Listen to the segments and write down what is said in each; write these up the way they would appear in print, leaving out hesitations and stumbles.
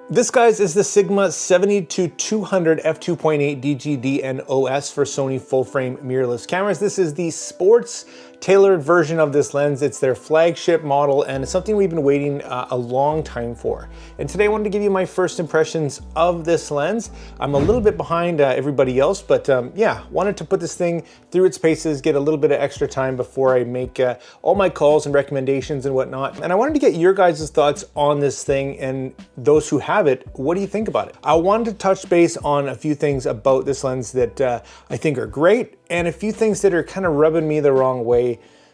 This, guys, is the Sigma 70-200 F2.8 DGD and OS for Sony full-frame mirrorless cameras. This is the sports tailored version of this lens. It's their flagship model, and it's something we've been waiting a long time for. And today I wanted to give you my first impressions of this lens. I'm a little bit behind everybody else, but yeah, wanted to put this thing through its paces, get a little bit of extra time before I make all my calls and recommendations and whatnot. And I wanted to get your guys' thoughts on this thing, and those who have it, what do you think about it? I wanted to touch base on a few things about this lens that I think are great, and a few things that are kind of rubbing me the wrong way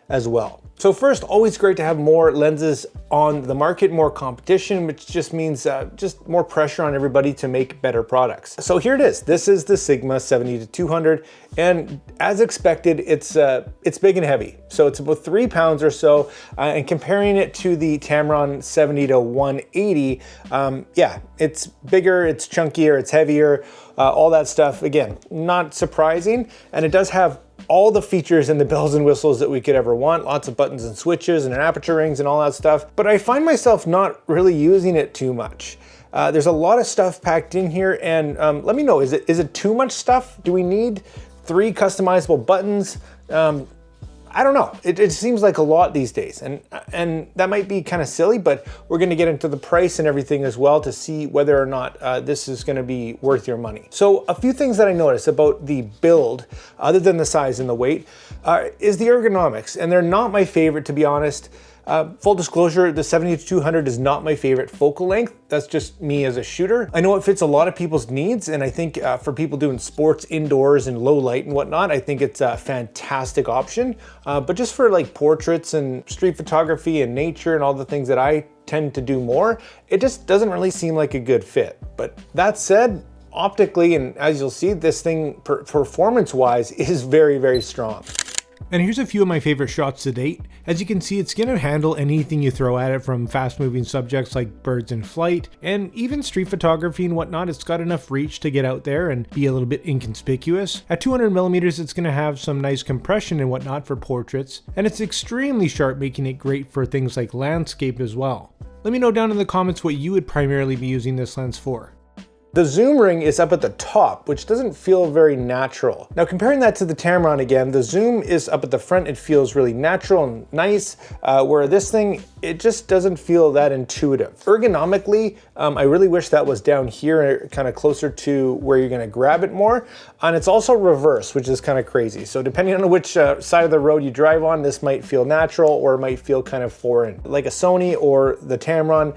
as well. So first, always great to have more lenses on the market, more competition, which just means just more pressure on everybody to make better products. So here it is. This is the Sigma 70-200, and as expected, it's big and heavy. So it's about 3 pounds or so, and comparing it to the Tamron 70-180, yeah, it's bigger, it's chunkier, it's heavier, all that stuff. Again, not surprising, and it does have all the features and the bells and whistles that we could ever want, lots of buttons and switches and aperture rings and all that stuff, but I find myself not really using it too much. There's a lot of stuff packed in here, and let me know, is it too much stuff? Do we need 3 customizable buttons? I don't know. It seems like a lot these days, and that might be kind of silly, but we're gonna get into the price and everything as well to see whether or not this is gonna be worth your money. So a few things that I noticed about the build, other than the size and the weight, is the ergonomics, and they're not my favorite, to be honest. Full disclosure, the 70-200 is not my favorite focal length. That's just me as a shooter. I know it fits a lot of people's needs, and I think for people doing sports indoors and low light and whatnot, I think it's a fantastic option. But just for like portraits and street photography and nature and all the things that I tend to do more, it just doesn't really seem like a good fit. But that said, optically, and as you'll see, this thing performance-wise is very, very strong. And here's a few of my favorite shots to date. As you can see, it's going to handle anything you throw at it, from fast moving subjects like birds in flight, and even street photography and whatnot. It's got enough reach to get out there and be a little bit inconspicuous. At 200mm, it's going to have some nice compression and whatnot for portraits, and it's extremely sharp, making it great for things like landscape as well. Let me know down in the comments what you would primarily be using this lens for. The zoom ring is up at the top, which doesn't feel very natural. Now, comparing that to the Tamron again, the zoom is up at the front. It feels really natural and nice, where this thing, it just doesn't feel that intuitive. Ergonomically, I really wish that was down here, kind of closer to where you're gonna grab it more. And it's also reverse, which is kind of crazy. So depending on which side of the road you drive on, this might feel natural or it might feel kind of foreign. Like a Sony or the Tamron,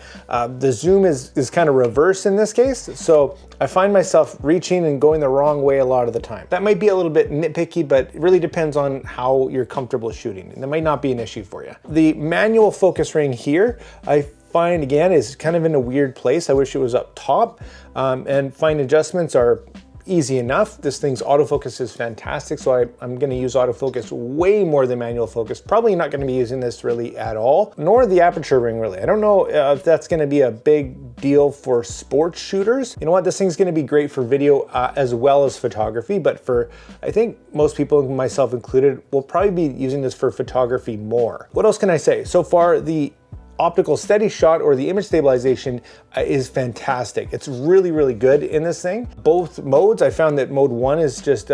the zoom is kind of reverse in this case. So I find myself reaching and going the wrong way a lot of the time. That might be a little bit nitpicky, but it really depends on how you're comfortable shooting, and that might not be an issue for you. The manual focus ring here, I find again is kind of in a weird place. I wish it was up top, and fine adjustments are easy enough. This thing's autofocus is fantastic, so I'm gonna use autofocus way more than manual focus. Probably not gonna be using this really at all, nor the aperture ring really. I don't know if that's gonna be a big deal for sports shooters. You know what, this thing's gonna be great for video as well as photography, but for, I think most people, myself included, will probably be using this for photography more. What else can I say? So far, the optical steady shot, or the image stabilization, is fantastic. It's really, really good in this thing. Both modes, I found that mode 1 is just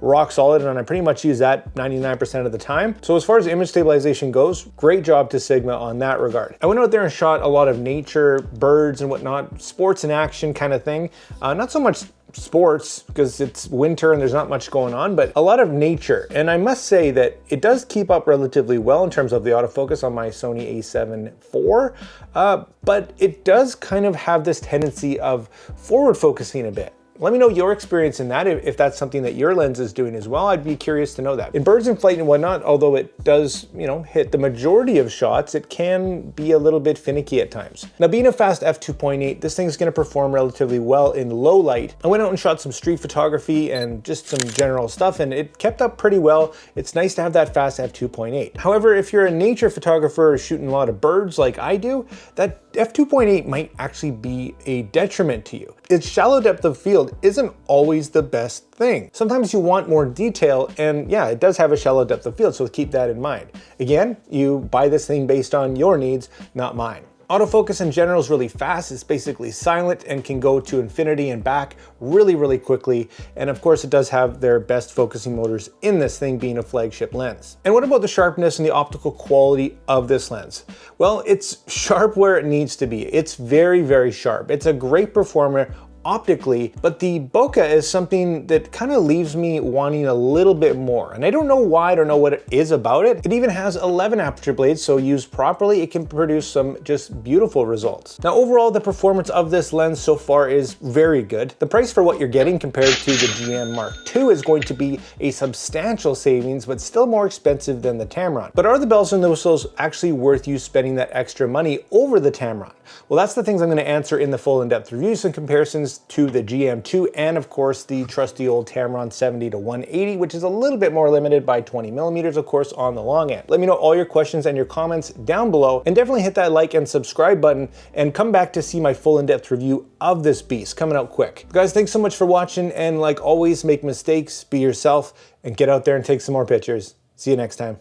rock solid, and I pretty much use that 99% of the time. So as far as image stabilization goes, great job to Sigma on that regard. I went out there and shot a lot of nature, birds and whatnot, sports and action kind of thing. Not so much sports because it's winter and there's not much going on, but a lot of nature. And I must say that it does keep up relatively well in terms of the autofocus on my Sony a7 IV, but it does kind of have this tendency of forward focusing a bit. Let me know your experience in that, if that's something that your lens is doing as well. I'd be curious to know that. In birds in flight and whatnot, although it does, you know, hit the majority of shots, it can be a little bit finicky at times. Now, being a fast f2.8, this thing's gonna perform relatively well in low light. I went out and shot some street photography and just some general stuff, and it kept up pretty well. It's nice to have that fast f2.8. However, if you're a nature photographer shooting a lot of birds like I do, that f2.8 might actually be a detriment to you. Its shallow depth of field isn't always the best thing. Sometimes you want more detail, and yeah, it does have a shallow depth of field, so keep that in mind. Again, you buy this thing based on your needs, not mine. Autofocus in general is really fast. It's basically silent and can go to infinity and back really, really quickly. And of course, it does have their best focusing motors in this thing, being a flagship lens. And what about the sharpness and the optical quality of this lens? Well, it's sharp where it needs to be. It's very, very sharp. It's a great performer optically, but the bokeh is something that kind of leaves me wanting a little bit more. And I don't know why, I don't know what it is about it. It even has 11 aperture blades, so used properly, it can produce some just beautiful results. Now, overall, the performance of this lens so far is very good. The price for what you're getting compared to the GM Mark II is going to be a substantial savings, but still more expensive than the Tamron. But are the bells and the whistles actually worth you spending that extra money over the Tamron? Well, that's the things I'm going to answer in the full in-depth reviews and comparisons to the GM2 and of course the trusty old Tamron 70-180, which is a little bit more limited by 20mm, of course, on the long end. Let me know all your questions and your comments down below, and definitely hit that like and subscribe button and come back to see my full in-depth review of this beast coming out quick. Guys, thanks so much for watching, and like always, make mistakes, be yourself, and get out there and take some more pictures. See you next time.